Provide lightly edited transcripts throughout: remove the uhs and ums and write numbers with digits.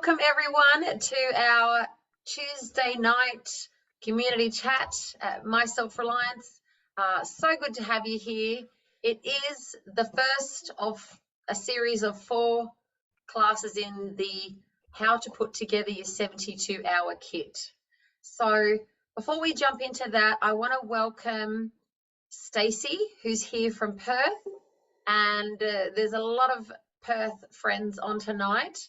Welcome everyone to our Tuesday night community chat at My Self-Reliance. So good to have you here. It is the first of a series of 4 classes in the How to Put Together Your 72-Hour Kit. So before we jump into that, I want to welcome Stacey, who's here from Perth, and there's a lot of Perth friends on tonight.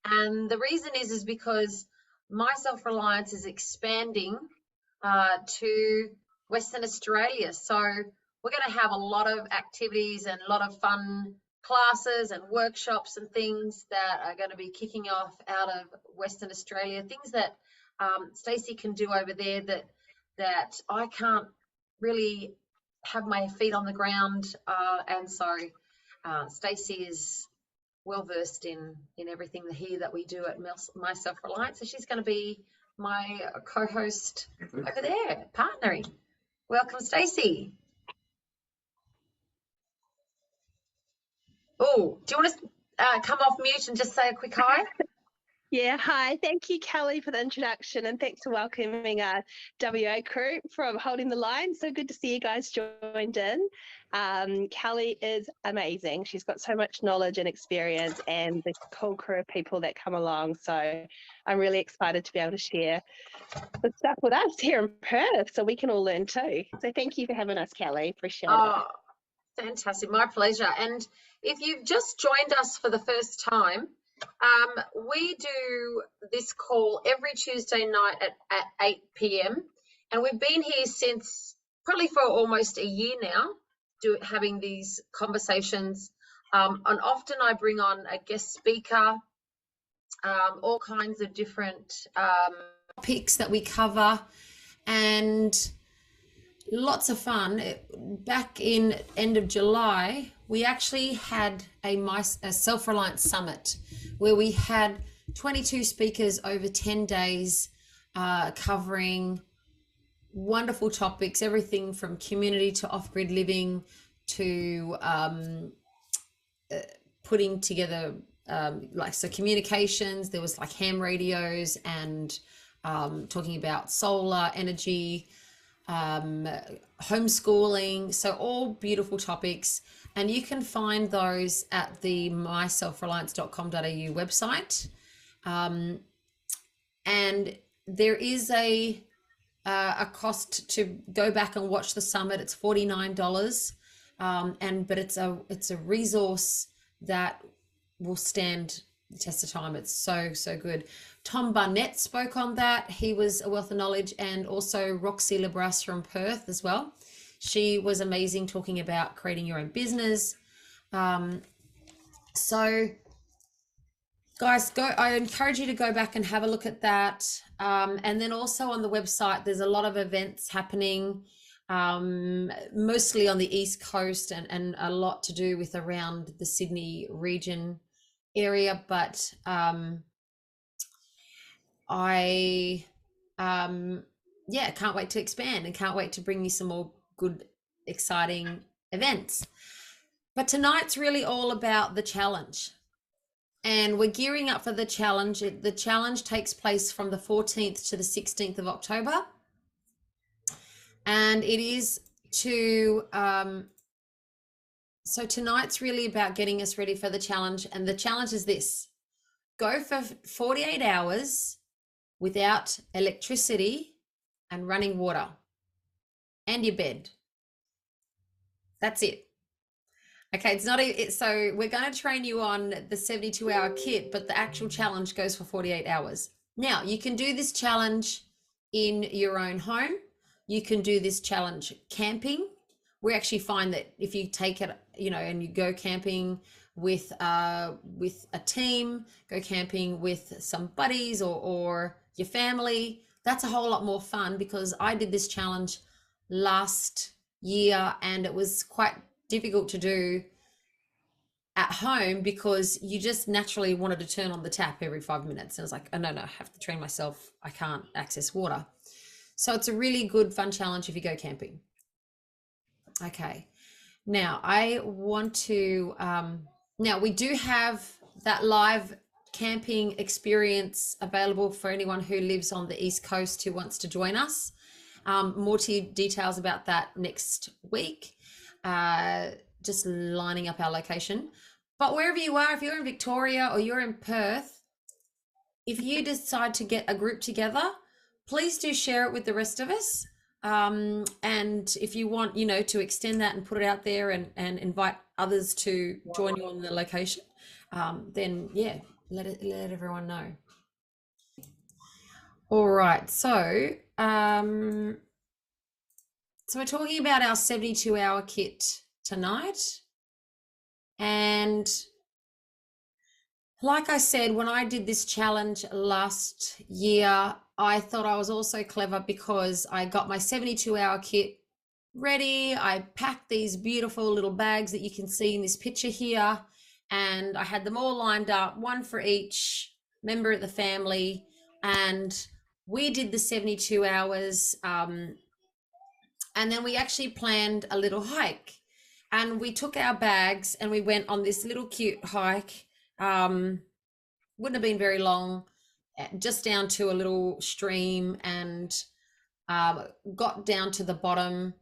And the reason is because My Self-Reliance is expanding to Western Australia. So we're going to have a lot of activities and a lot of fun classes and workshops and things that are going to be kicking off out of Western Australia, things that Stacey can do over there that I can't really have my feet on the ground. And so Stacey is well versed in everything here that we do at My Self-Reliance. So she's going to be my co-host over there, partnering. Welcome, Stacey. Oh, do you want to come off mute and just say a quick hi? Yeah, hi. Thank you, Kelly, for the introduction, and thanks for welcoming our WA crew from Holding the Line. So good to see you guys joined in. Kelly is amazing. She's got so much knowledge and experience and the cool crew of people that come along. So I'm really excited to be able to share the stuff with us here in Perth so we can all learn too. So thank you for having us, Kelly. Appreciate it. Fantastic. My pleasure. And if you've just joined us for the first time, we do this call every Tuesday night at 8 p.m. and we've been here since probably for almost a year now, having these conversations. And often I bring on a guest speaker, all kinds of different topics that we cover, and lots of fun. Back in end of July, we actually had a Self-Reliance Summit where we had 22 speakers over 10 days covering wonderful topics, everything from community to off-grid living to putting together so communications. There was like ham radios and talking about solar energy, homeschooling, so all beautiful topics, and you can find those at the myselfreliance.com.au website, and there is a cost to go back and watch the summit. It's $49, but it's a resource that will stand the test of time. It's so good. Tom Barnett spoke on that. He was a wealth of knowledge, and also Roxy Lebras from Perth as well. She was amazing, talking about creating your own business. So guys, I encourage you to go back and have a look at that. And then also on the website, there's a lot of events happening, mostly on the East Coast and a lot to do with around the Sydney region area, but I can't wait to expand and can't wait to bring you some more good, exciting events. But tonight's really all about the challenge, and we're gearing up for the challenge. The challenge takes place from the 14th to the 16th of October, and it is to so tonight's really about getting us ready for the challenge. And the challenge is this: go for 48 hours without electricity and running water and your bed. That's it. Okay, it's not so we're going to train you on the 72-hour kit, but the actual challenge goes for 48 hours. Now, you can do this challenge in your own home. You can do this challenge camping. We actually find that if you take it, and you go camping with a team, go camping with some buddies or your family, that's a whole lot more fun, because I did this challenge last year and it was quite difficult to do at home because you just naturally wanted to turn on the tap every 5 minutes. And I was like, oh, no, I have to train myself. I can't access water. So it's a really good, fun challenge if you go camping. Okay. Now I want to, now we do have that live camping experience available for anyone who lives on the East Coast who wants to join us. More details about that next week. Just lining up our location. But wherever you are, if you're in Victoria or you're in Perth, if you decide to get a group together, please do share it with the rest of us. And if you want, you know, to extend that and put it out there and invite others to join you on the location, then yeah, let everyone know. All right, so we're talking about our 72-hour kit tonight. And like I said, when I did this challenge last year, I thought I was also clever because I got my 72-hour kit ready. I packed these beautiful little bags that you can see in this picture here, and I had them all lined up, one for each member of the family, and we did the 72 hours, and then we actually planned a little hike, and we took our bags and we went on this little cute hike. Wouldn't have been very long, just down to a little stream, and got down to the bottom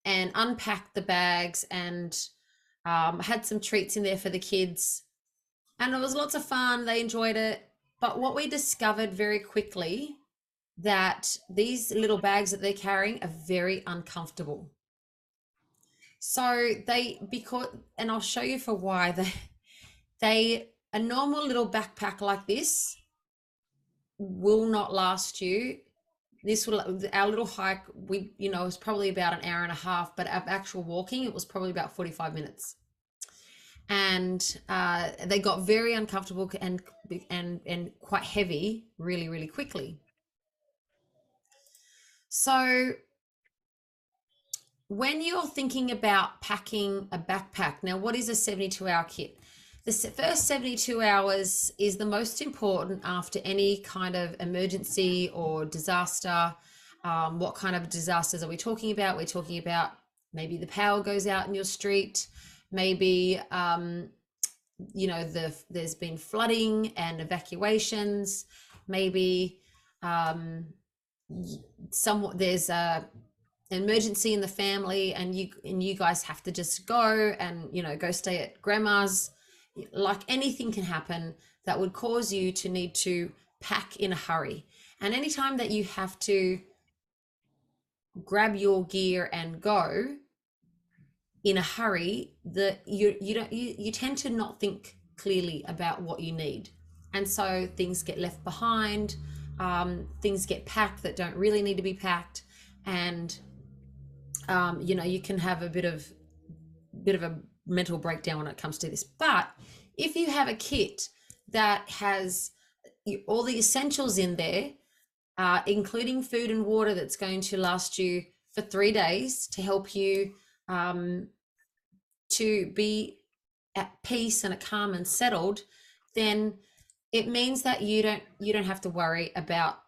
and unpacked the bags, and had some treats in there for the kids, and it was lots of fun. They enjoyed it. But what we discovered very quickly, that these little bags that they're carrying are very uncomfortable. So and I'll show you for why. A normal little backpack like this will not last you. Our little hike, it was probably about an hour and a half, but our actual walking, it was probably about 45 minutes. And they got very uncomfortable and quite heavy really, really quickly. So when you're thinking about packing a backpack, now what is a 72-hour kit? The first 72 hours is the most important after any kind of emergency or disaster. What kind of disasters are we talking about? We're talking about maybe the power goes out in your street, maybe there's been flooding and evacuations, maybe there's a emergency in the family, and you guys have to just go and go stay at grandma's. Like, anything can happen that would cause you to need to pack in a hurry. And anytime that you have to grab your gear and go in a hurry, you tend to not think clearly about what you need, and so things get left behind. Things get packed that don't really need to be packed, and you can have a bit of a mental breakdown when it comes to this. But if you have a kit that has all the essentials in there, including food and water that's going to last you for 3 days to help you to be at peace and calm and settled, then it means that you don't have to worry about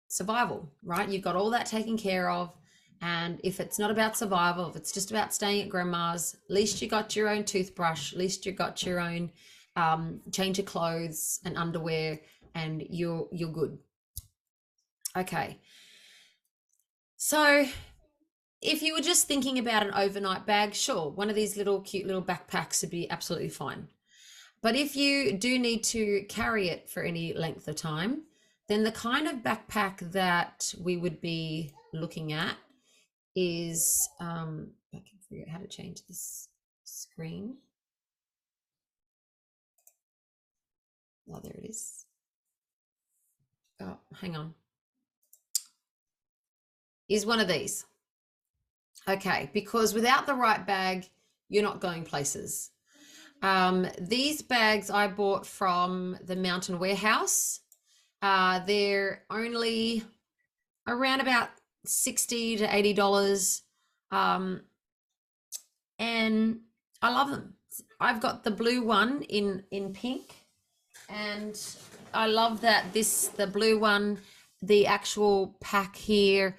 survival, right? You've got all that taken care of. And if it's not about survival, if it's just about staying at grandma's, at least you got your own toothbrush, at least you got your own change of clothes and underwear, and you're good. Okay. So if you were just thinking about an overnight bag, sure, one of these little cute little backpacks would be absolutely fine. But if you do need to carry it for any length of time, then the kind of backpack that we would be looking at is, I can figure out how to change this screen. Oh, there it is. Oh, hang on. Is one of these. Okay, because without the right bag, you're not going places. These bags I bought from the Mountain Warehouse. They're only around about $60 to $80, and I love them. I've got the blue one in pink, and I love that the blue one, the actual pack here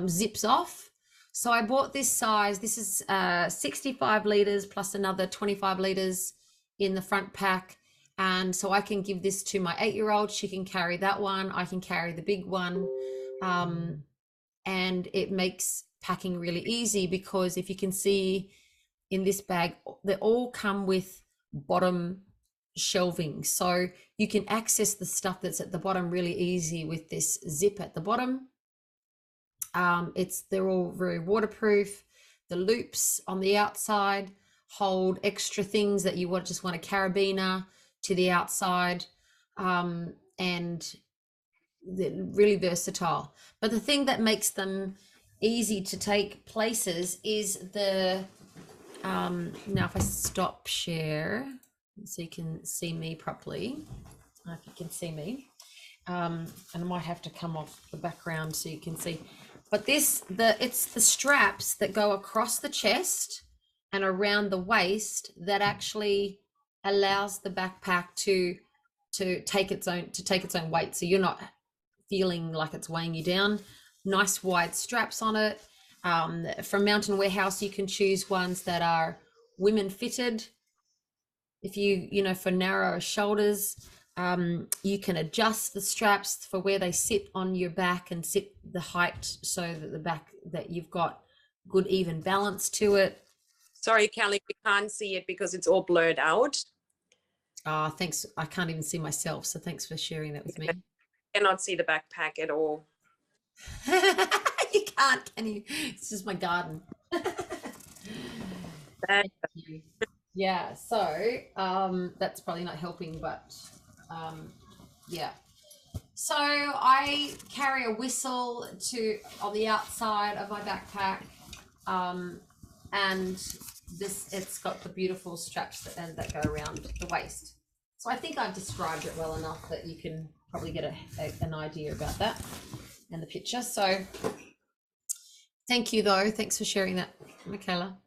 zips off. So I bought this size. This is 65 liters plus another 25 liters in the front pack, And so I can give this to my 8-year-old. She can carry that one. I can carry the big one. And it makes packing really easy, because if you can see in this bag, they all come with bottom shelving. So you can access the stuff that's at the bottom really easy with this zip at the bottom. They're all very waterproof. The loops on the outside hold extra things that you just want a carabiner to the outside, and they're really versatile. But the thing that makes them easy to take places is the now if I stop share so you can see me properly, if you can see me, and I might have to come off the background so you can see, but it's the straps that go across the chest and around the waist that actually allows the backpack to take its own weight, so you're not feeling like it's weighing you down. Nice wide straps on it. From Mountain Warehouse, you can choose ones that are women fitted. If for narrower shoulders, you can adjust the straps for where they sit on your back and sit the height so that you've got good even balance to it. Sorry, Kelly, we can't see it because it's all blurred out. Thanks. I can't even see myself, so thanks for sharing that with me. I cannot see the backpack at all. You can't, can you? It's just my garden. Thank you. Yeah, so that's probably not helping, but yeah. So I carry a whistle on the outside of my backpack, and it's got the beautiful straps that go around the waist. So I think I've described it well enough that you can probably get an idea about that and the picture. So thank you though. Thanks for sharing that, Michaela.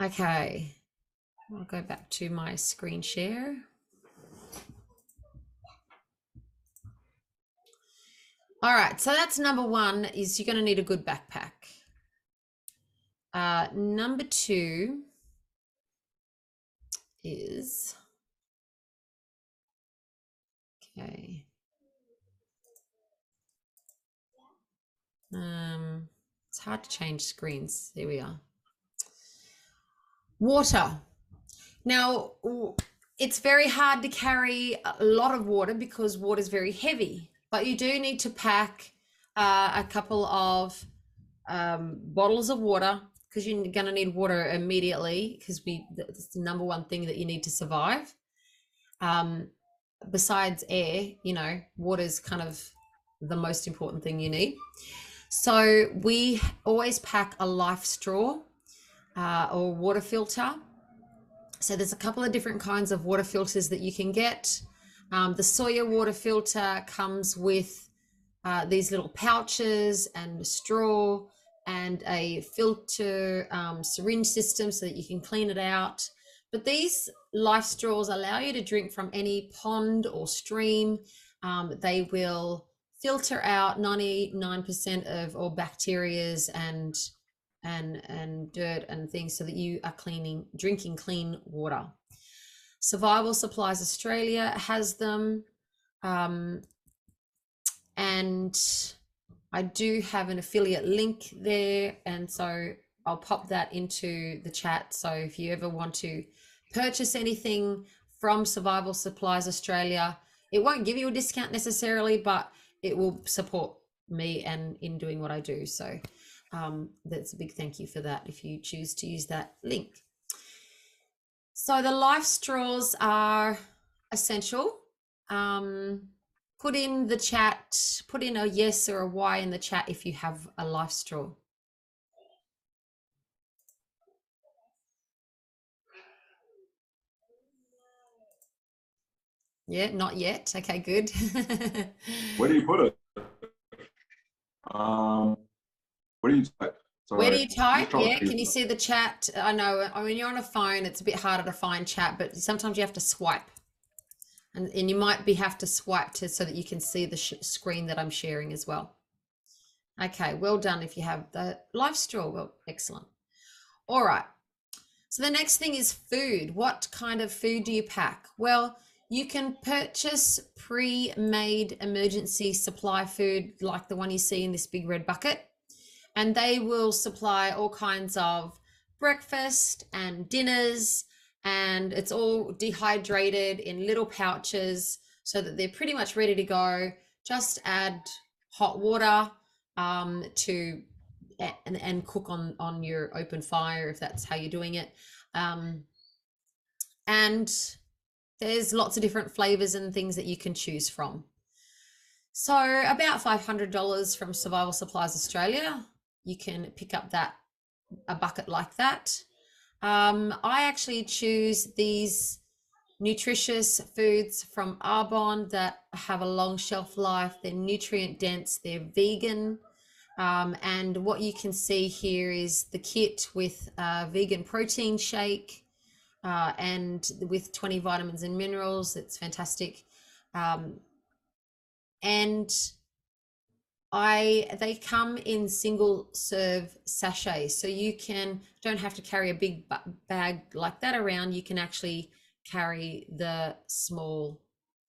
Okay, I'll go back to my screen share. All right, so that's number one, is you're going to need a good backpack. Number two is, okay. It's hard to change screens. There we are. Water. Now, it's very hard to carry a lot of water because water is very heavy, but you do need to pack a couple of bottles of water, because you're going to need water immediately, because that's the number one thing that you need to survive. Besides air, water is kind of the most important thing you need. So we always pack a life straw or water filter. So there's a couple of different kinds of water filters that you can get. The Sawyer water filter comes with these little pouches and a straw and a filter syringe system so that you can clean it out. But these life straws allow you to drink from any pond or stream. They will filter out 99% of all bacterias and dirt and things, so that you are drinking clean water. Survival Supplies Australia has them, and I do have an affiliate link there, and so I'll pop that into the chat. So if you ever want to purchase anything from Survival Supplies Australia, it won't give you a discount necessarily, but it will support me and in doing what I do. So that's a big thank you for that if you choose to use that link. So the life straws are essential. Put in the chat, put in a yes or a Y in the chat if you have a life straw. Yeah, not yet. Okay, good. Where do you put it? Where do you type? Sorry, where do you type? Yeah, can you that. see the chat? I know, when you're on a phone, it's a bit harder to find chat, but sometimes you have to swipe. And you might have to swipe so that you can see the screen that I'm sharing as well. Okay, well done if you have the life straw. Well, excellent. All right. So the next thing is food. What kind of food do you pack? Well, you can purchase pre-made emergency supply food like the one you see in this big red bucket, and they will supply all kinds of breakfast and dinners, and it's all dehydrated in little pouches so that they're pretty much ready to go. Just add hot water to and cook on your open fire if that's how you're doing it. And there's lots of different flavors and things that you can choose from. So about $500 from Survival Supplies Australia, you can pick up a bucket like that. I actually choose these nutritious foods from Arbonne that have a long shelf life. They're nutrient dense, they're vegan. And what you can see here is the kit with a vegan protein shake and with 20 vitamins and minerals. It's fantastic. And they come in single serve sachets, so you don't have to carry a big bag like that around. You can actually carry the small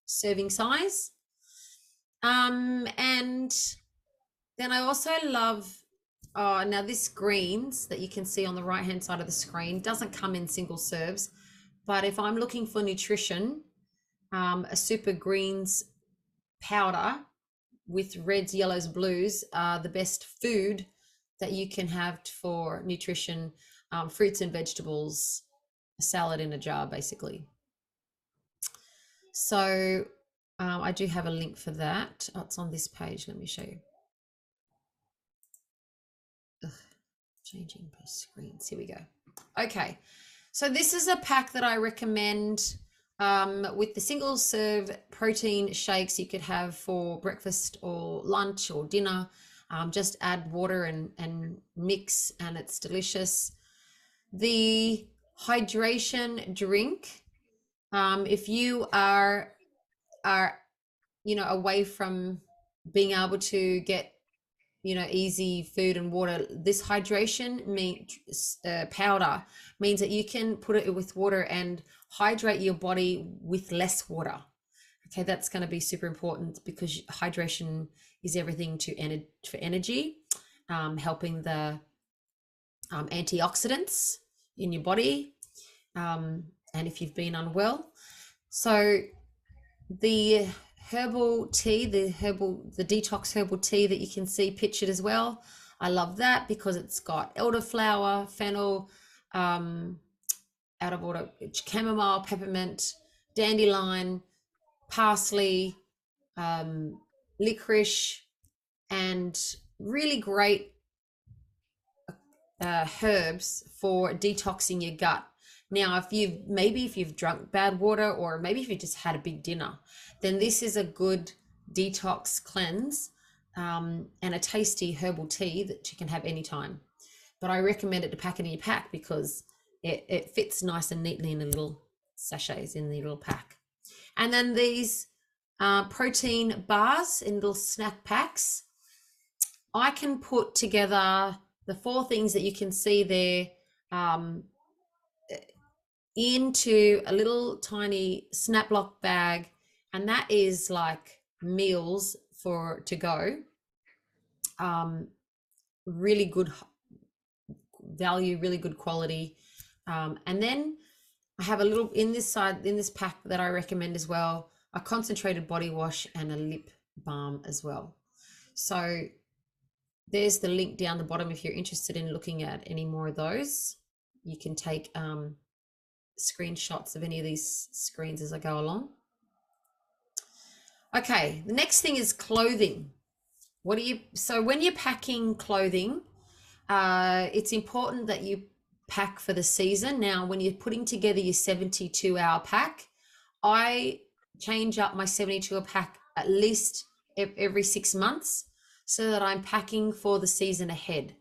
serving size. And then I also love, now this greens that you can see on the right hand side of the screen doesn't come in single serves, but if I'm looking for nutrition, a super greens powder with reds, yellows, blues are the best food that you can have for nutrition. Fruits and vegetables, a salad in a jar, basically. So I do have a link for that. Oh, it's on this page. Let me show you. Changing per screens. Here we go. Okay, so this is a pack that I recommend with the single serve protein shakes you could have for breakfast or lunch or dinner. Just add water and mix, and it's delicious. The hydration drink, if you are away from being able to get easy food and water, this hydration powder means that you can put it with water and hydrate your body with less water. Okay, that's going to be super important because hydration is everything for energy, helping the antioxidants in your body, and if you've been unwell. So the herbal tea, the detox herbal tea that you can see pictured as well, I love that because it's got elderflower, fennel, out of order, chamomile, peppermint, dandelion, parsley, licorice, and really great herbs for detoxing your gut. Now, if you've drunk bad water, or maybe if you just had a big dinner, then this is a good detox cleanse and a tasty herbal tea that you can have anytime. But I recommend it to pack it in your pack because it fits nice and neatly in the little sachets in the little pack. And then these protein bars in little snack packs, I can put together the 4 things that you can see there into a little tiny Snaplock bag, and that is like meals to go. Really good value, really good quality. And then I have a little in this pack that I recommend as well, a concentrated body wash and a lip balm as well. So there's the link down the bottom if you're interested in looking at any more of those. You can take screenshots of any of these screens as I go along. Okay, the next thing is clothing. So when you're packing clothing, it's important that you pack for the season. Now, when you're putting together your 72-hour pack, I change up my 72-hour pack at least every 6 months so that I'm packing for the season ahead.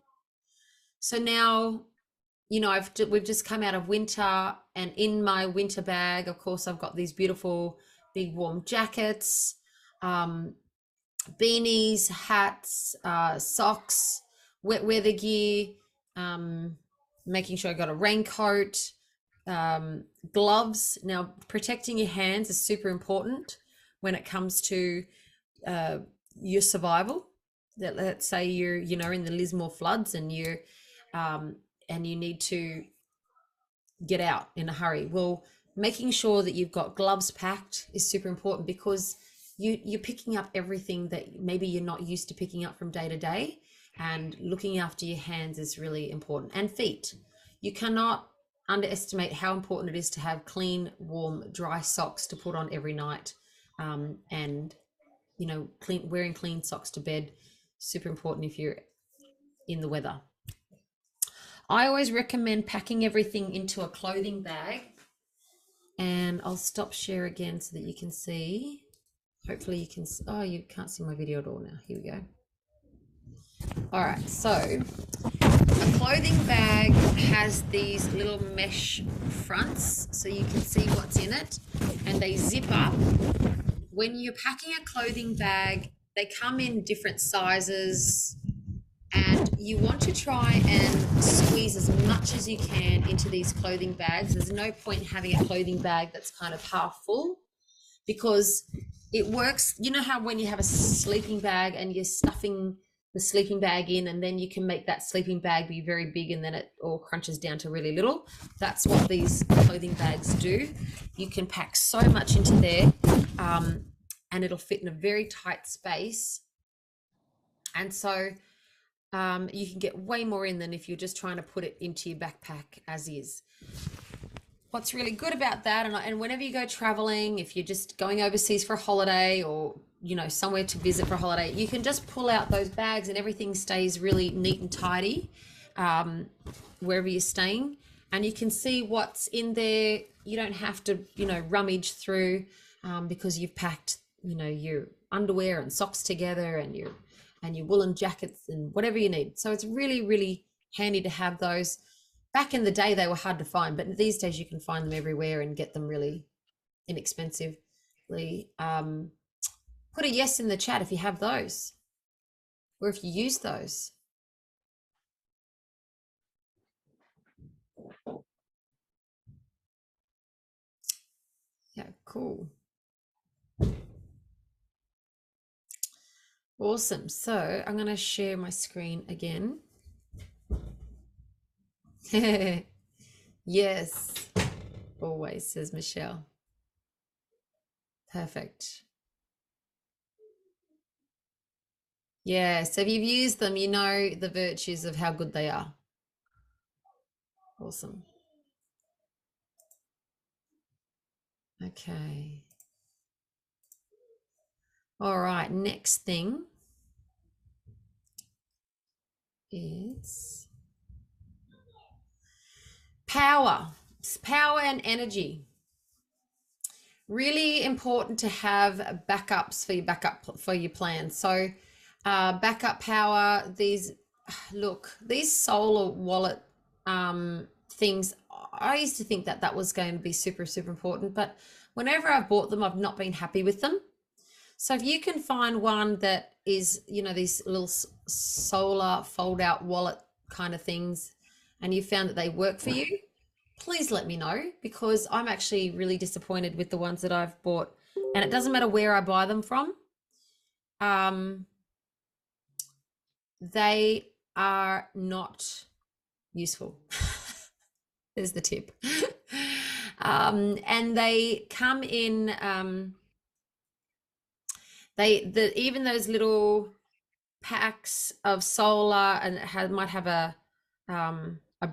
So now, we've just come out of winter, and in my winter bag, of course, I've got these beautiful big warm jackets, beanies, hats, socks, wet weather gear, making sure I got a raincoat, gloves. Now, protecting your hands is super important when it comes to your survival. That, let's say you're, you know, in the Lismore floods and you need to get out in a hurry. Well, making sure that you've got gloves packed is super important, because you're picking up everything that maybe you're not used to picking up from day to day, and looking after your hands is really important. And feet. You cannot underestimate how important it is to have clean, warm, dry socks to put on every night. And, you know, wearing clean socks to bed, super important if you're in the weather. I always recommend packing everything into a clothing bag. And I'll stop share again so that you can see. Hopefully you can, oh, you can't see my video at all now. Here we go. All right, so a clothing bag has these little mesh fronts so you can see what's in it, and they zip up. When you're packing a clothing bag, they come in different sizes, and you want to try and squeeze as much as you can into these clothing bags. There's no point having a clothing bag that's kind of half full, because it works. You know how when you have a sleeping bag and you're stuffing the sleeping bag in, and then you can make that sleeping bag be very big and then it all crunches down to really little. That's what these clothing bags do. You can pack so much into there, and it'll fit in a very tight space. And so you can get way more in than if you're just trying to put it into your backpack as is. What's really good about that, and whenever you go traveling, if you're just going overseas for a holiday, or, you know, somewhere to visit for a holiday, you can just pull out those bags and everything stays really neat and tidy wherever you're staying, and you can see what's in there. You don't have to, you know, rummage through because you've packed, you know, your underwear and socks together, and your woolen jackets and whatever you need. So it's really, really handy to have those. Back in the day, they were hard to find, but these days you can find them everywhere and get them really inexpensively. Put a yes in the chat if you have those, or if you use those. Yeah, cool. Awesome. So I'm going to share my screen again. Yes, always, says Michelle. Perfect. Yes, if you've used them, you know the virtues of how good they are. Awesome. Okay. All right, next thing is power and energy. Really important to have backups for your plan. So backup power, these solar wallet things, I used to think that was going to be super, super important, but whenever I've bought them, I've not been happy with them. So if you can find one that is, you know, these little solar fold out wallet kind of things, and you found that they work for you, please let me know, because I'm actually really disappointed with the ones that I've bought, and it doesn't matter where I buy them from. They are not useful. There's the tip. And they come in, even those little packs of solar, and it might have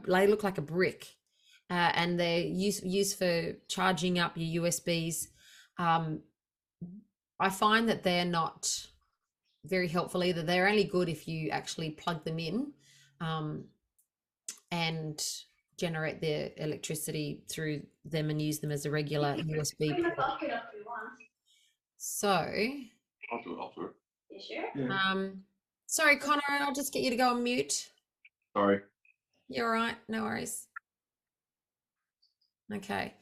they look like a brick, and they're used for charging up your USBs. I find that they're not very helpful either. They're only good if you actually plug them in and generate their electricity through them and use them as a regular USB port. So I'll do it. You sure? Yeah. Sorry, Connor, I'll just get you to go on mute. Sorry. You're all right, no worries. Okay.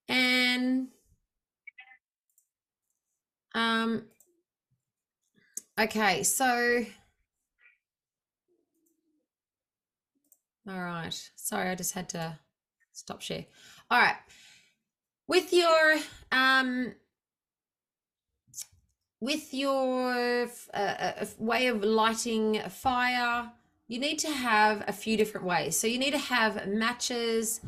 And okay, so All right. Sorry, I just had to stop share. All right. With your way of lighting a fire, you need to have a few different ways. So you need to have matches,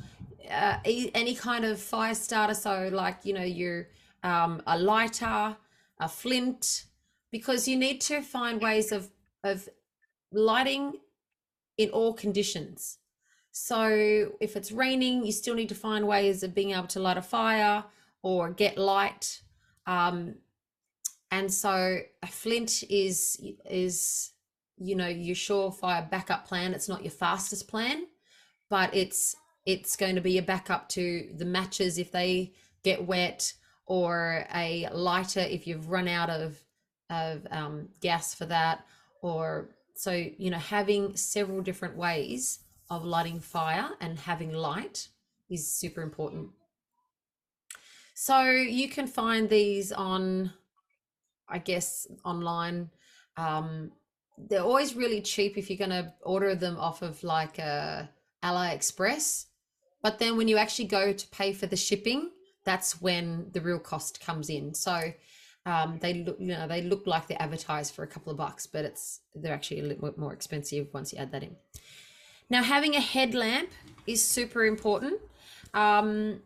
any kind of fire starter. So like, you know, your a lighter, a flint, because you need to find ways of lighting in all conditions. So if it's raining, you still need to find ways of being able to light a fire or get light. And so a flint is you know, your surefire backup plan. It's not your fastest plan, but it's going to be a backup to the matches if they get wet, or a lighter if you've run out of gas for that. Or so, you know, having several different ways of lighting fire and having light is super important. So you can find these on, I guess, online. They're always really cheap if you're going to order them off of like AliExpress. But then when you actually go to pay for the shipping, that's when the real cost comes in. So they look, you know, they look like they're advertised for a couple of bucks, but they're actually a little bit more expensive once you add that in. Now, having a headlamp is super important. And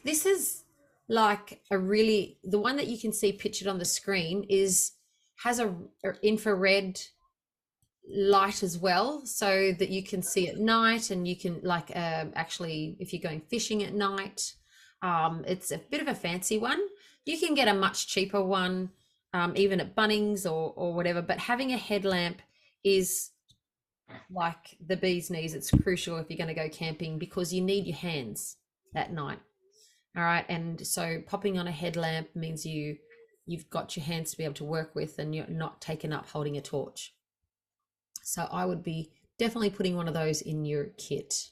this is like the one that you can see pictured on the screen has a infrared light as well, so that you can see at night, and you can like actually, if you're going fishing at night, it's a bit of a fancy one. You can get a much cheaper one, even at Bunnings or whatever, but having a headlamp is like the bee's knees. It's crucial if you're going to go camping, because you need your hands at night. All right. And so popping on a headlamp means you've got your hands to be able to work with, and you're not taken up holding a torch. So I would be definitely putting one of those in your kit.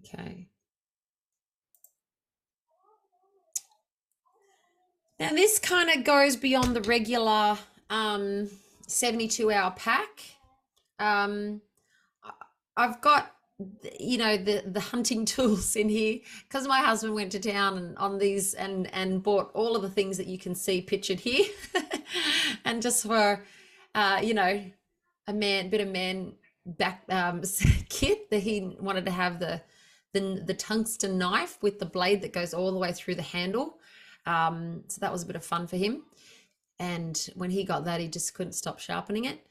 Okay. Now this kind of goes beyond the regular 72-hour pack. I've got, you know, the hunting tools in here, because my husband went to town and on these and bought all of the things that you can see pictured here. And just for you know, a bit of man back kit, that he wanted to have the tungsten knife with the blade that goes all the way through the handle. So that was a bit of fun for him. And when he got that, he just couldn't stop sharpening it.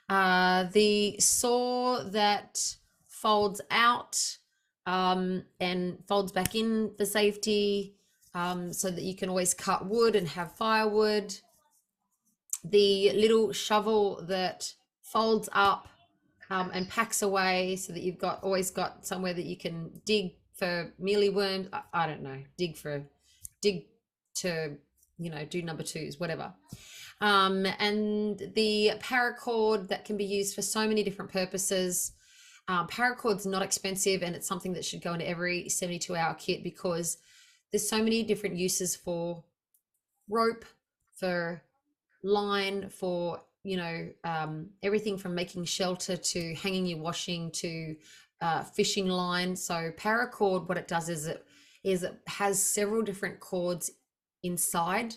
The saw that folds out and folds back in for safety, so that you can always cut wood and have firewood. The little shovel that folds up and packs away, so that you've always got somewhere that you can dig for mealyworms. I don't know, dig to, you know, do number twos, whatever. And the paracord that can be used for so many different purposes. Paracord's not expensive, and it's something that should go into every 72-hour kit, because there's so many different uses for rope, for line, for, you know, everything from making shelter to hanging your washing to fishing line. So paracord, what it does is it has several different cords inside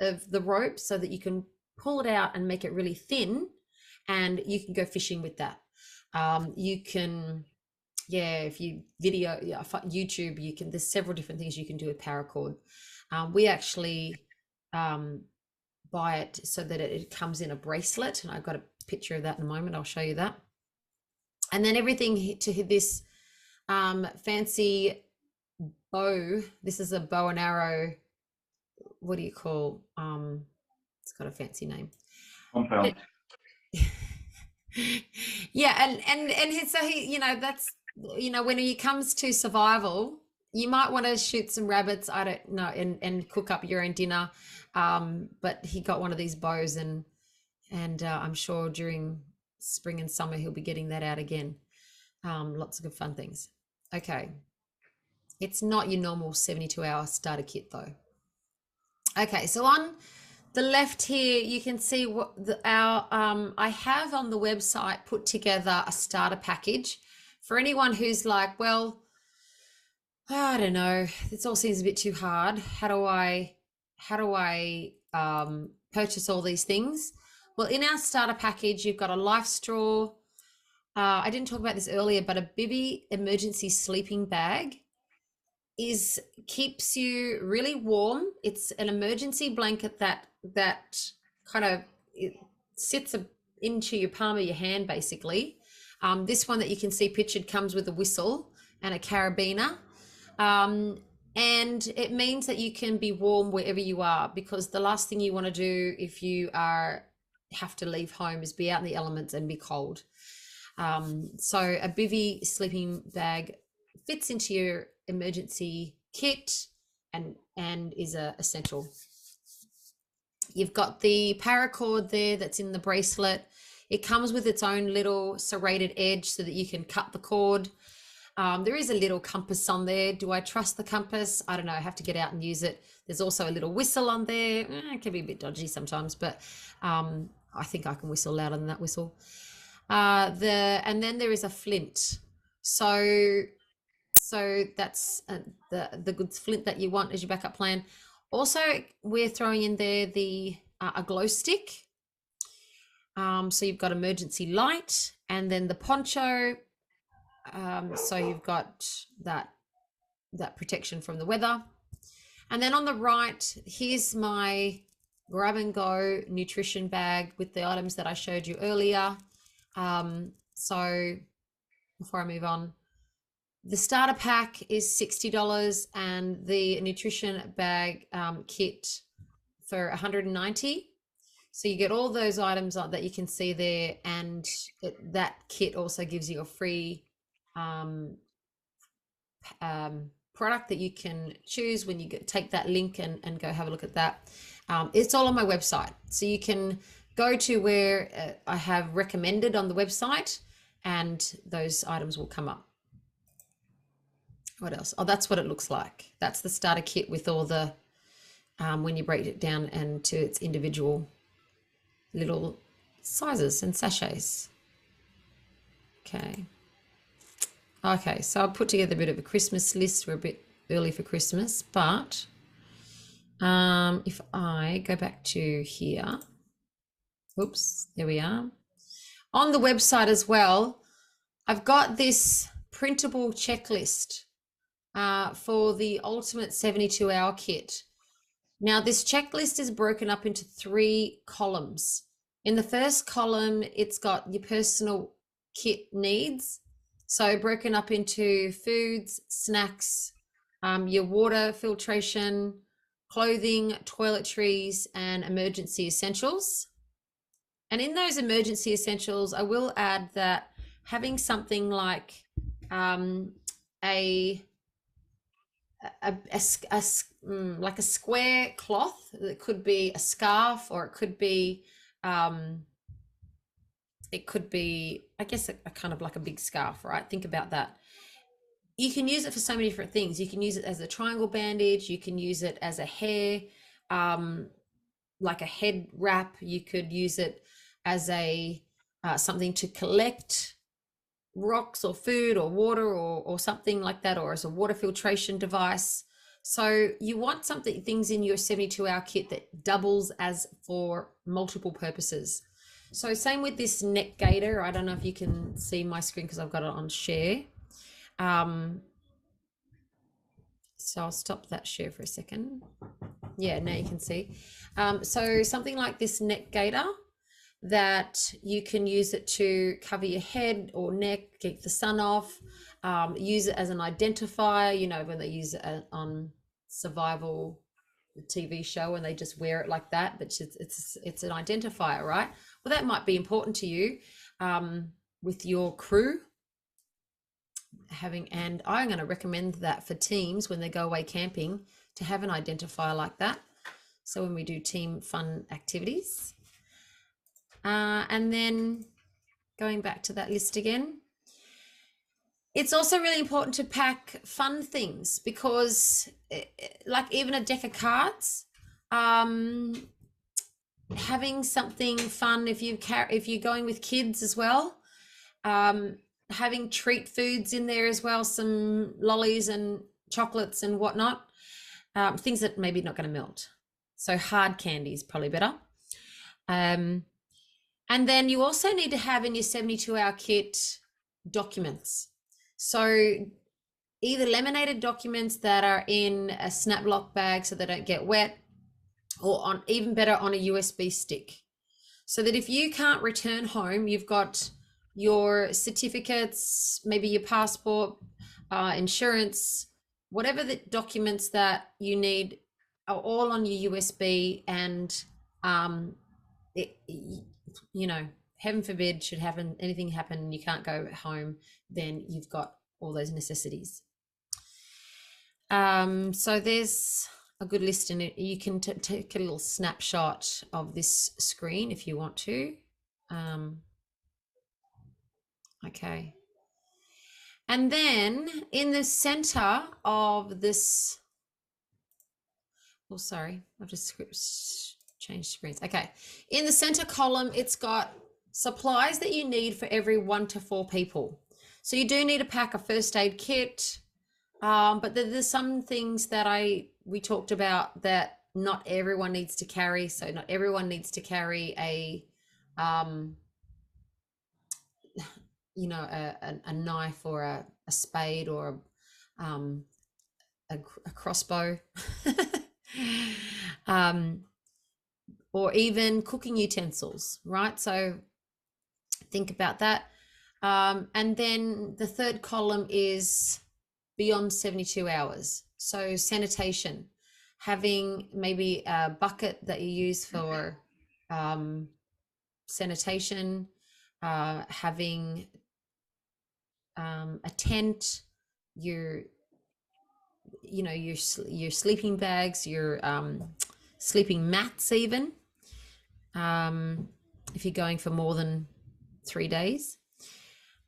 of the rope, so that you can pull it out and make it really thin, and you can go fishing with that. You can, if you video YouTube, there's several different things you can do with paracord. We actually buy it so that it comes in a bracelet, and I've got a picture of that in a moment. I'll show you that. And then everything to this fancy bow. This is a bow and arrow. What do you call? It's got a fancy name. Compound. Yeah, and so he, you know, that's, you know, when it comes to survival, you might want to shoot some rabbits, I don't know, and cook up your own dinner. But he got one of these bows, and I'm sure during spring and summer he'll be getting that out again. Lots of good fun things. Okay, it's not your normal 72-hour starter kit though. Okay, so on the left here, you can see what I have on the website put together a starter package for anyone who's like, well, I don't know, this all seems a bit too hard. How do I purchase all these things? Well, in our starter package, you've got a life straw. I didn't talk about this earlier, but a Bivy emergency sleeping bag keeps you really warm. It's an emergency blanket that kind of it sits into your palm of your hand, basically. This one that you can see pictured comes with a whistle and a carabiner. And it means that you can be warm wherever you are, because the last thing you want to do if you have to leave home is be out in the elements and be cold. So a Bivy sleeping bag fits into your emergency kit and is essential. You've got the paracord there that's in the bracelet. It comes with its own little serrated edge so that you can cut the cord. There is a little compass on there. Do I trust the compass? I don't know. I have to get out and use it. There's also a little whistle on there. It can be a bit dodgy sometimes, but I think I can whistle louder than that whistle. And then there is a flint. So that's the good flint that you want as your backup plan. Also, we're throwing in there a glow stick. So you've got emergency light, and then the poncho. So you've got that protection from the weather. And then on the right, here's my grab and go nutrition bag with the items that I showed you earlier. So before I move on, the starter pack is $60 and the nutrition bag kit for $190. So you get all those items that you can see there, and that kit also gives you a free product that you can choose when you take that link and go have a look at that. It's all on my website, so you can go to where I have recommended on the website, and those items will come up. What else? Oh, that's what it looks like. That's the starter kit with all the when you break it down and to its individual little sizes and sachets. Okay, so I put together a bit of a Christmas list. We're a bit early for Christmas, but if I go back to here, oops, there we are. On the website as well, I've got this printable checklist for the ultimate 72-hour kit. Now, this checklist is broken up into 3 columns. In the first column, it's got your personal kit needs. So broken up into foods, snacks, your water filtration, clothing, toiletries, and emergency essentials. And in those emergency essentials, I will add that having something like like a square cloth that could be a scarf, or it could be I guess a kind of like a big scarf, right? Think about that. You can use it for so many different things. You can use it as a triangle bandage. You can use it as a hair, like a head wrap. You could use it as a something to collect rocks or food or water or something like that, or as a water filtration device. So you want things in your 72-hour kit that doubles as for multiple purposes. So same with this neck gaiter. I don't know if you can see my screen because I've got it on share. So I'll stop that share for a second. Yeah, now you can see. So something like this neck gaiter, that you can use it to cover your head or neck, keep the sun off, use it as an identifier, you know, when they use it on Survival, the TV show, and they just wear it like that, but it's an identifier, right? Well, that might be important to you with your crew and I'm going to recommend that for teams when they go away camping, to have an identifier like that. So when we do team fun activities. And then going back to that list again, it's also really important to pack fun things, because like even a deck of cards, having something fun if you're going with kids as well. Having treat foods in there as well, some lollies and chocolates and whatnot, things that maybe not going to melt. So hard candy is probably better. And then you also need to have in your 72-hour kit documents. So either laminated documents that are in a snap lock bag so they don't get wet, or on even better on a USB stick, so that if you can't return home, you've got your certificates, maybe your passport, insurance, whatever the documents that you need are all on your USB. And you know, heaven forbid should anything happen and you can't go home, then you've got all those necessities. So there's a good list in it. You can take a little snapshot of this screen if you want to. Okay. And then in the center of this, oh, sorry, I've just changed screens. Okay. In the center column, it's got supplies that you need for every 1 to 4 people. So you do need to pack a first aid kit. But there's some things that we talked about that not everyone needs to carry. So not everyone needs to carry a you know, a knife or a spade or a crossbow, or even cooking utensils, right? So think about that. And then the third column is beyond 72 hours. So sanitation, having maybe a bucket that you use for sanitation, having a tent, your sleeping bags, your sleeping mats, even if you're going for more than 3 days,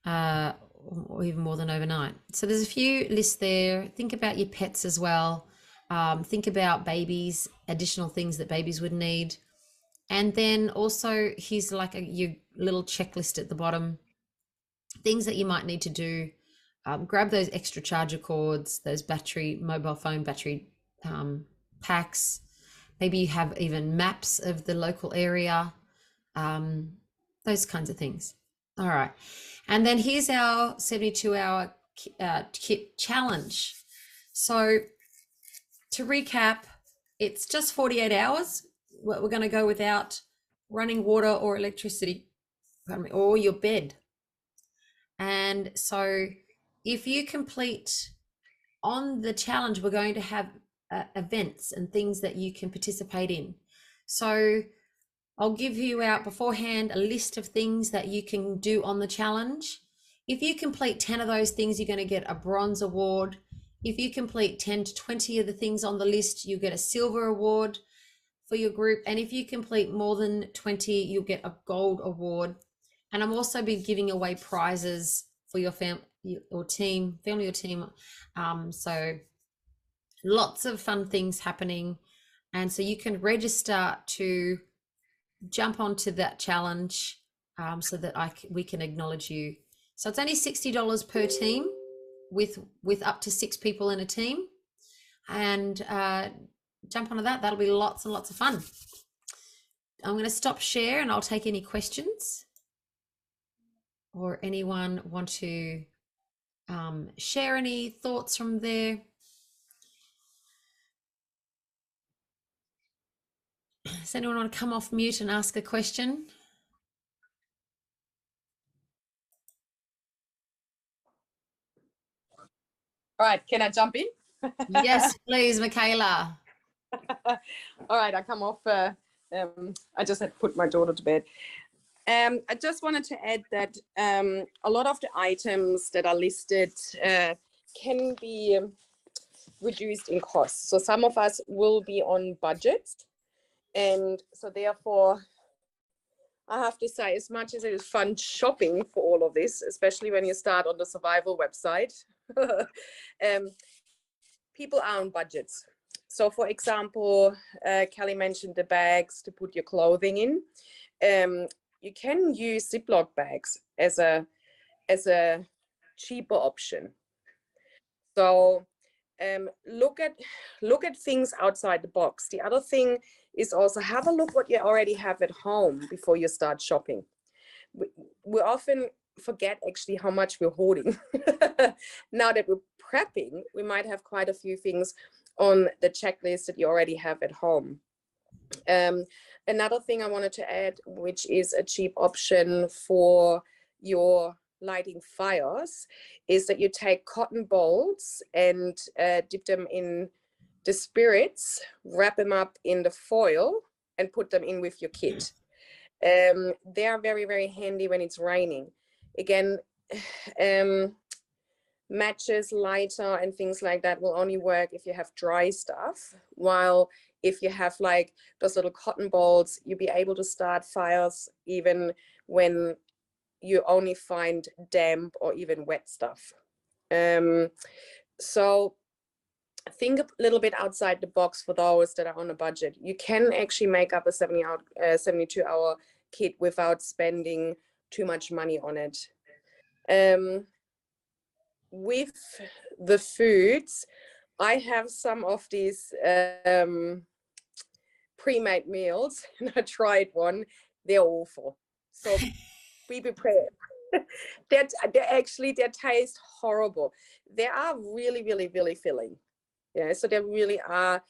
or even more than overnight. So there's a few lists there. Think about your pets as well. Think about babies, additional things that babies would need. And then also here's like your little checklist at the bottom, things that you might need to do. Grab those extra charger cords, those mobile phone battery packs. Maybe you have even maps of the local area, those kinds of things. All right. And then here's our 72-hour kit challenge. So to recap, it's just 48 hours. We're going to go without running water or electricity or your bed. And so if you complete on the challenge, we're going to have events and things that you can participate in. So I'll give you out beforehand a list of things that you can do on the challenge. If you complete 10 of those things, you're going to get a bronze award. If you complete 10 to 20 of the things on the list, you get a silver award for your group. And if you complete more than 20, you'll get a gold award. And I'm also be giving away prizes for your family or team. So lots of fun things happening. And so you can register to jump onto that challenge so that we can acknowledge you. So it's only $60 per team with up to 6 people in a team. And jump onto that. That'll be lots and lots of fun. I'm going to stop share and I'll take any questions. Or anyone want to share any thoughts from there? Does anyone want to come off mute and ask a question? All right, can I jump in? Yes, please, Michaela. All right, I come off. I just had put my daughter to bed. I just wanted to add that a lot of the items that are listed can be reduced in cost. So some of us will be on budgets. And so therefore, I have to say, as much as it is fun shopping for all of this, especially when you start on the survival website, people are on budgets. So for example, Kelly mentioned the bags to put your clothing in. You can use Ziploc bags as a cheaper option. So look at things outside the box. The other thing is also have a look what you already have at home before you start shopping. We often forget actually how much we're hoarding. Now that we're prepping, we might have quite a few things on the checklist that you already have at home. Another thing I wanted to add, which is a cheap option for your lighting fires, is that you take cotton balls and dip them in the spirits, wrap them up in the foil and put them in with your kit. They are very, very handy when it's raining. Again, matches, lighter and things like that will only work if you have dry stuff, while if you have like those little cotton balls, you'll be able to start fires even when you only find damp or even wet stuff. So think a little bit outside the box for those that are on a budget. You can actually make up a 72-hour kit without spending too much money on it. With the foods, I have some of these pre-made meals, and I tried one. They're awful. So be prepared. They taste horrible. They are really, really, really filling. Yeah, so they really are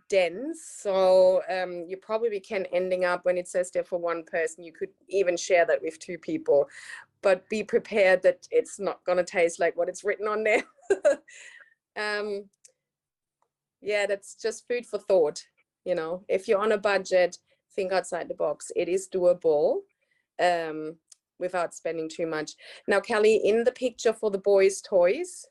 dense. So you probably can ending up, when it says they're for one person, you could even share that with 2 people. But be prepared that it's not going to taste like what it's written on there. Yeah, that's just food for thought. You know, if you're on a budget, think outside the box. It is doable without spending too much. Now, Kelly, in the picture for the boys' toys,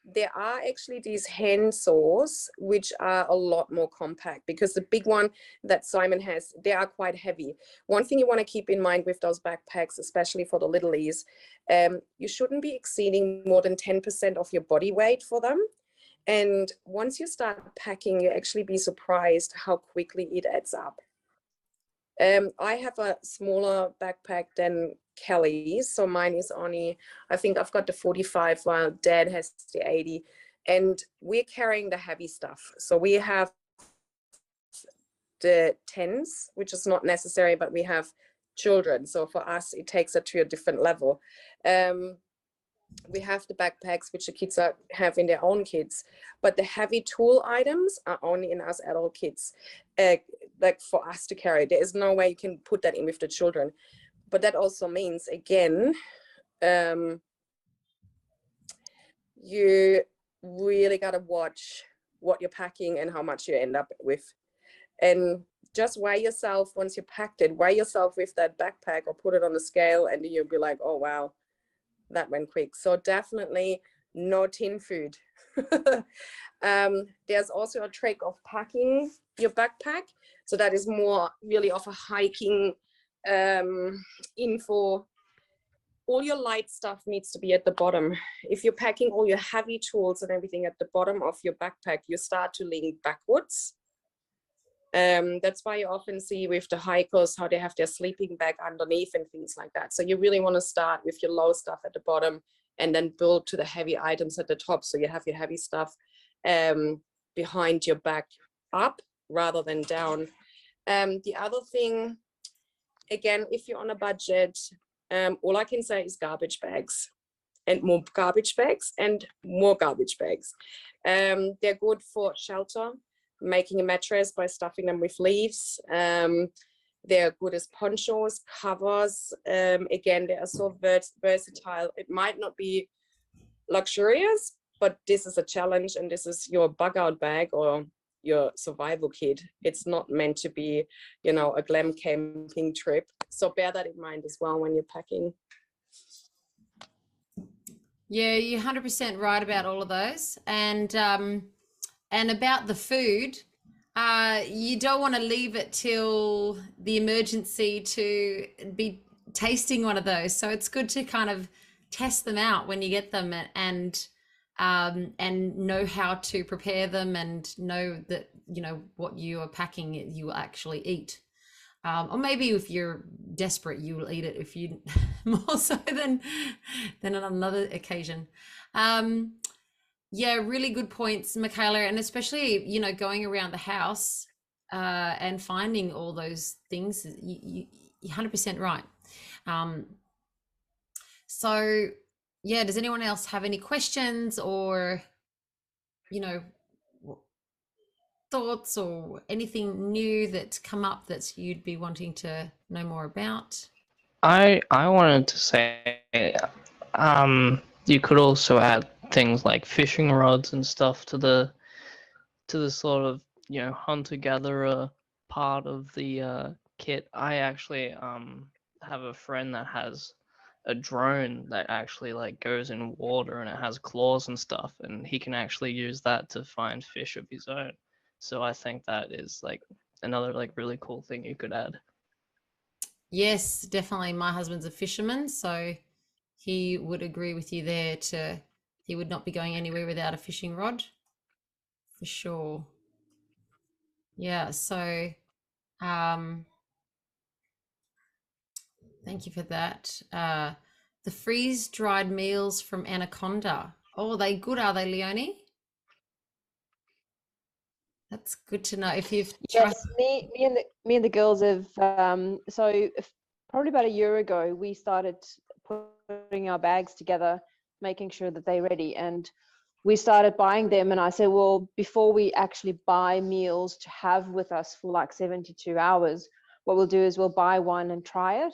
there are actually these hand saws, which are a lot more compact, because the big one that Simon has, they are quite heavy. One thing you want to keep in mind with those backpacks, especially for the littlies, you shouldn't be exceeding more than 10% of your body weight for them. And once you start packing, you actually be surprised how quickly it adds up. I have a smaller backpack than Kelly's, so mine is only, I think I've got the 45 while Dad has the 80, and we're carrying the heavy stuff. So we have the 10s, which is not necessary, but we have children. So for us, it takes it to a different level. We have the backpacks, which the kids have in their own kits, but the heavy tool items are only in us adult kits, like for us to carry. There is no way you can put that in with the children. But that also means, again, you really got to watch what you're packing and how much you end up with. And just weigh yourself once you packed it, weigh yourself with that backpack or put it on the scale, and you'll be like, oh, wow, that went quick. So definitely no tin food. There's also a trick of packing your backpack. So that is more really of a hiking info. All your light stuff needs to be at the bottom. If you're packing all your heavy tools and everything at the bottom of your backpack, you start to lean backwards. That's why you often see with the hikers how they have their sleeping bag underneath and things like that. So you really want to start with your low stuff at the bottom and then build to the heavy items at the top. So you have your heavy stuff behind your back up rather than down. The other thing, again, if you're on a budget, all I can say is garbage bags and more garbage bags and more garbage bags. They're good for shelter, making a mattress by stuffing them with leaves. They're good as ponchos, covers. Again, they are so versatile. It might not be luxurious, but this is a challenge, and this is your bug out bag or your survival kit. It's not meant to be, you know, a glam camping trip. So bear that in mind as well when you're packing. Yeah, you're 100% right about all of those. And about the food, you don't want to leave it till the emergency to be tasting one of those. So it's good to kind of test them out when you get them and and know how to prepare them and know that, you know, what you are packing you will actually eat. Or maybe if you're desperate, you will eat it if you more so than on another occasion. Yeah, really good points, Michaela, and especially, you know, going around the house and finding all those things. You're 100% right. So, yeah, does anyone else have any questions or, you know, thoughts or anything new that's come up that you'd be wanting to know more about? I wanted to say, you could also add things like fishing rods and stuff to the sort of, you know, hunter gatherer part of the kit. I actually have a friend that has a drone that actually like goes in water and it has claws and stuff, and he can actually use that to find fish of his own. So I think that is like another like really cool thing you could add. Yes, definitely. My husband's a fisherman, so he would agree with you there. He would not be going anywhere without a fishing rod, for sure. Yeah, so thank you for that. The freeze-dried meals from Anaconda. Oh, are they good, are they, Leonie? That's good to know. If you've tried. Yes, me and the girls have probably about a year ago we started putting our bags together, making sure that they're ready, and we started buying them. And I said, well, before we actually buy meals to have with us for like 72 hours, what we'll do is we'll buy one and try it.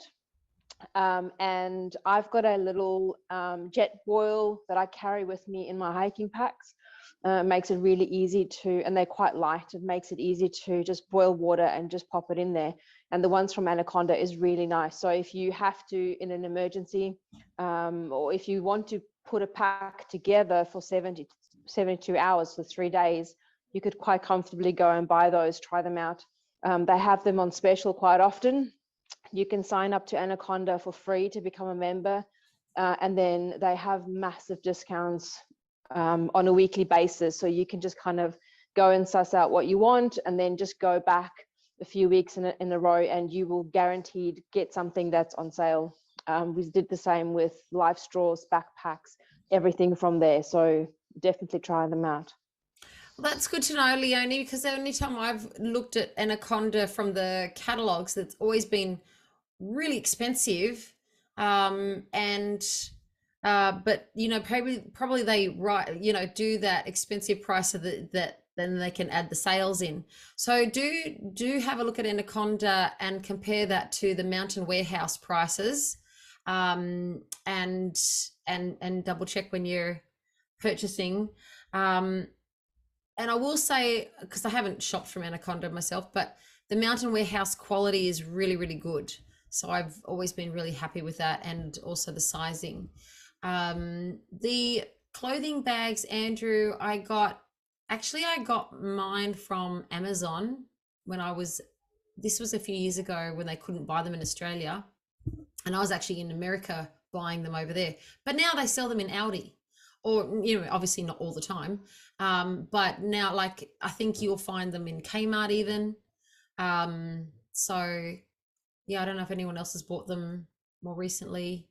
And I've got a little jet boil that I carry with me in my hiking packs. Makes it really easy to, and they're quite light. It makes it easy to just boil water and just pop it in there. And the ones from Anaconda is really nice. So if you have to, in an emergency, or if you want to put a pack together for 72 hours for 3 days, you could quite comfortably go and buy those, try them out. They have them on special quite often. You can sign up to Anaconda for free to become a member. And then they have massive discounts on a weekly basis. So you can just kind of go and suss out what you want and then just go back a few weeks in a row and you will guaranteed get something that's on sale. We did the same with life straws, backpacks, everything from there. So definitely try them out. Well, that's good to know, Leonie, because the only time I've looked at Anaconda from the catalogs, it's always been really expensive. But you know, probably they do that expensive price so that then they can add the sales in. So do have a look at Anaconda and compare that to the Mountain Warehouse prices, and double check when you're purchasing. And I will say, because I haven't shopped from Anaconda myself, but the Mountain Warehouse quality is really, really good. So I've always been really happy with that, and also the sizing. The clothing bags, Andrew, I got mine from Amazon this was a few years ago when they couldn't buy them in Australia. And I was actually in America buying them over there. But now they sell them in Aldi. Or, you know, obviously not all the time. But now, like, I think you'll find them in Kmart even. So, yeah, I don't know if anyone else has bought them more recently.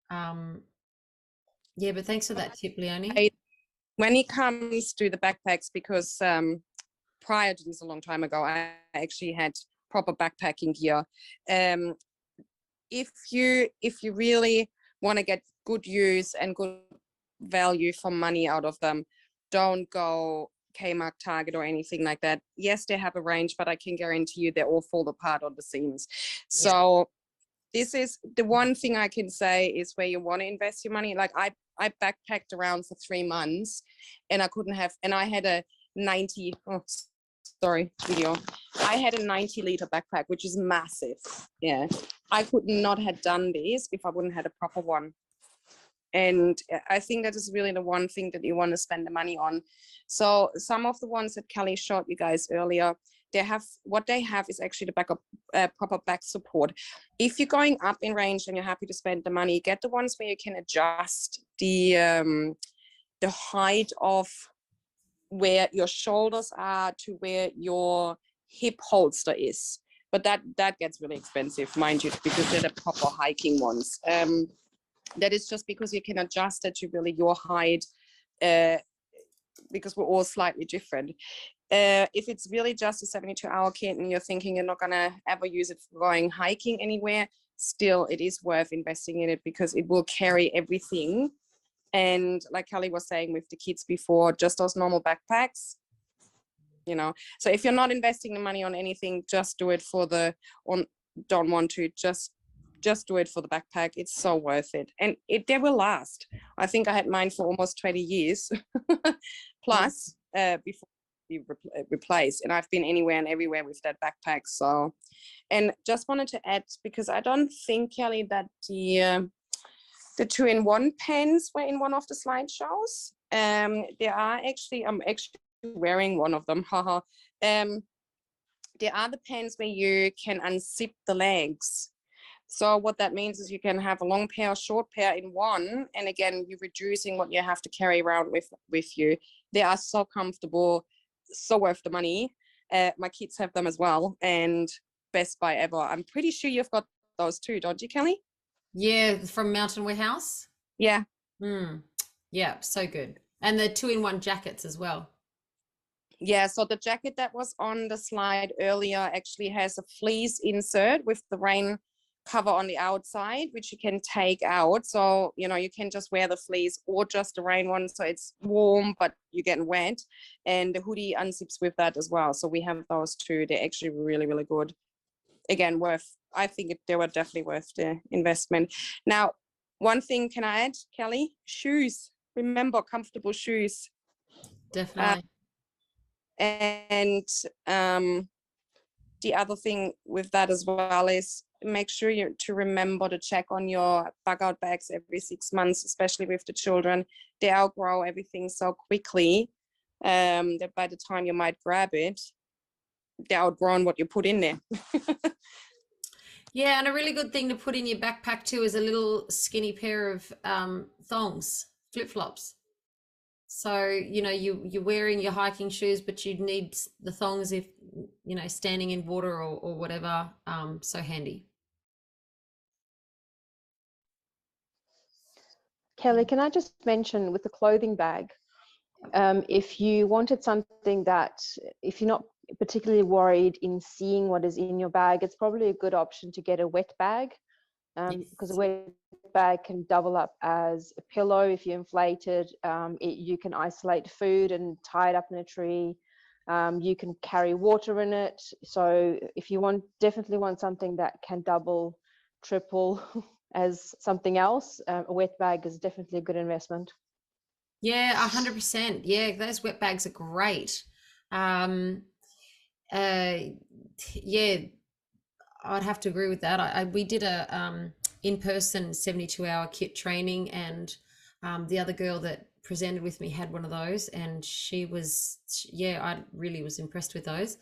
Yeah, but thanks for that tip, Leonie. When it comes to the backpacks, because prior to this, a long time ago, I actually had proper backpacking gear. If you really want to get good use and good value for money out of them, don't go Kmart, Target or anything like that. Yes, they have a range, but I can guarantee you they all fall apart on the seams. So this is the one thing I can say is where you want to invest your money. Like I backpacked around for 3 months and I had a 90 liter backpack, which is massive. Yeah, I could not have done this if I wouldn't had a proper one. And I think that is really the one thing that you want to spend the money on. So some of the ones that Kelly showed you guys earlier, they have is actually the backup proper back support. If you're going up in range and you're happy to spend the money, get the ones where you can adjust the the height of where your shoulders are to where your hip holster is. But that gets really expensive, mind you, because they're the proper hiking ones. That is just because you can adjust it to really your height, because we're all slightly different. If it's really just a 72-hour kit and you're thinking you're not gonna ever use it for going hiking anywhere, still it is worth investing in it because it will carry everything. And like Kelly was saying with the kids before, just those normal backpacks, you know. So if you're not investing the money on anything, just do it for the, don't want to, just do it for the backpack. It's so worth it, and they will last. I think I had mine for almost 20 years plus before be replaced, and I've been anywhere and everywhere with that backpack. So, and just wanted to add, because I don't think, Kelly, that the 2-in-1 pens were in one of the slideshows. There are actually, I'm actually wearing one of them, haha. There are the pens where you can unzip the legs. So what that means is you can have a long pair, short pair in one, and again, you're reducing what you have to carry around with you. They are so comfortable, so worth the money. My kids have them as well, and best buy ever. I'm pretty sure you've got those too, don't you, Kelly? Yeah, from Mountain Warehouse. Yeah. Yeah, so good. And the 2-in-1 jackets as well. Yeah, so the jacket that was on the slide earlier actually has a fleece insert with the rain cover on the outside, which you can take out. So, you know, you can just wear the fleece or just the rain one, so it's warm, but you're getting wet. And the hoodie unzips with that as well. So we have those too. They're actually really, really good. Again, I think they were definitely worth the investment. Now, one thing can I add, Kelly? Shoes. Remember, comfortable shoes. Definitely. And the other thing with that as well is make sure to remember to check on your bug out bags every 6 months, especially with the children. They outgrow everything so quickly that by the time you might grab it, they're outgrown what you put in there. Yeah, and a really good thing to put in your backpack too is a little skinny pair of thongs, flip-flops. So, you know, you're wearing your hiking shoes, but you'd need the thongs if, you know, standing in water or whatever. So handy. Kelly, can I just mention with the clothing bag, if you wanted something that, if you're not particularly worried in seeing what is in your bag, it's probably a good option to get a wet bag, because a wet bag can double up as a pillow if you inflate it. You can isolate food and tie it up in a tree. You can carry water in it. So if you definitely want something that can double, triple as something else, a wet bag is definitely a good investment. Yeah, 100%. Yeah, those wet bags are great. Yeah, I'd have to agree with that. We did a in-person 72-hour kit training, and the other girl that presented with me had one of those, and I really was impressed with those.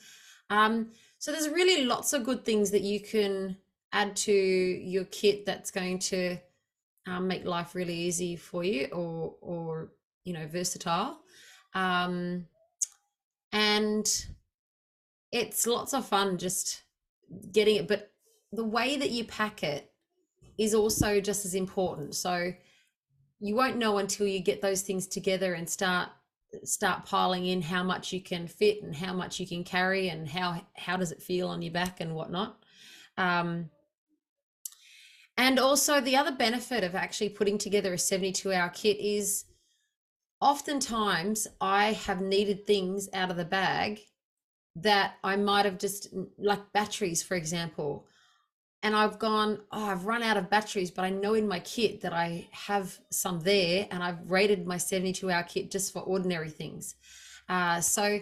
So there's really lots of good things that you can add to your kit that's going to make life really easy for you, or you know, versatile. And it's lots of fun just getting it, but the way that you pack it is also just as important. So you won't know until you get those things together and start piling in how much you can fit and how much you can carry and how does it feel on your back and whatnot. And also the other benefit of actually putting together a 72-hour kit is oftentimes I have needed things out of the bag that I might have just, like batteries, for example, and I've gone, I've run out of batteries, but I know in my kit that I have some there, and I've rated my 72-hour kit just for ordinary things. So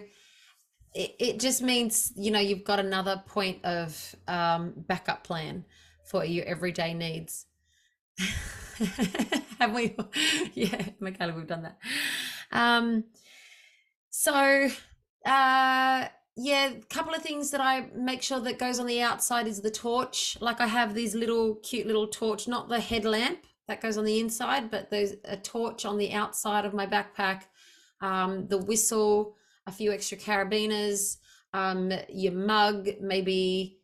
it just means, you know, you've got another point of backup plan for your everyday needs. Have we? Yeah, Michaela, we've done that. Yeah, a couple of things that I make sure that goes on the outside is the torch. Like I have these cute little torch, not the headlamp, that goes on the inside, but there's a torch on the outside of my backpack, the whistle, a few extra carabiners, your mug, maybe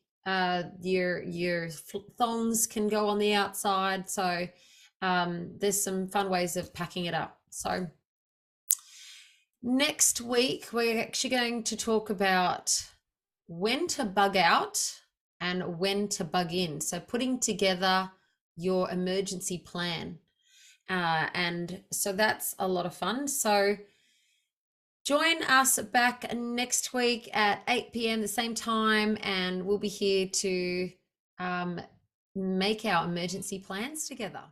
your thongs can go on the outside. So there's some fun ways of packing it up. So next week, we're actually going to talk about when to bug out and when to bug in. So putting together your emergency plan. And so that's a lot of fun. So join us back next week at 8 p.m. the same time, and we'll be here to make our emergency plans together.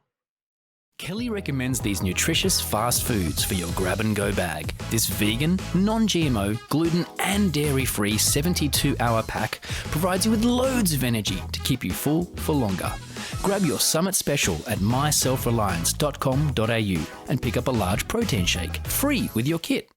Kelly recommends these nutritious fast foods for your grab-and-go bag. This vegan, non-GMO, gluten and dairy-free 72-hour pack provides you with loads of energy to keep you full for longer. Grab your Summit Special at myselfreliance.com.au and pick up a large protein shake free with your kit.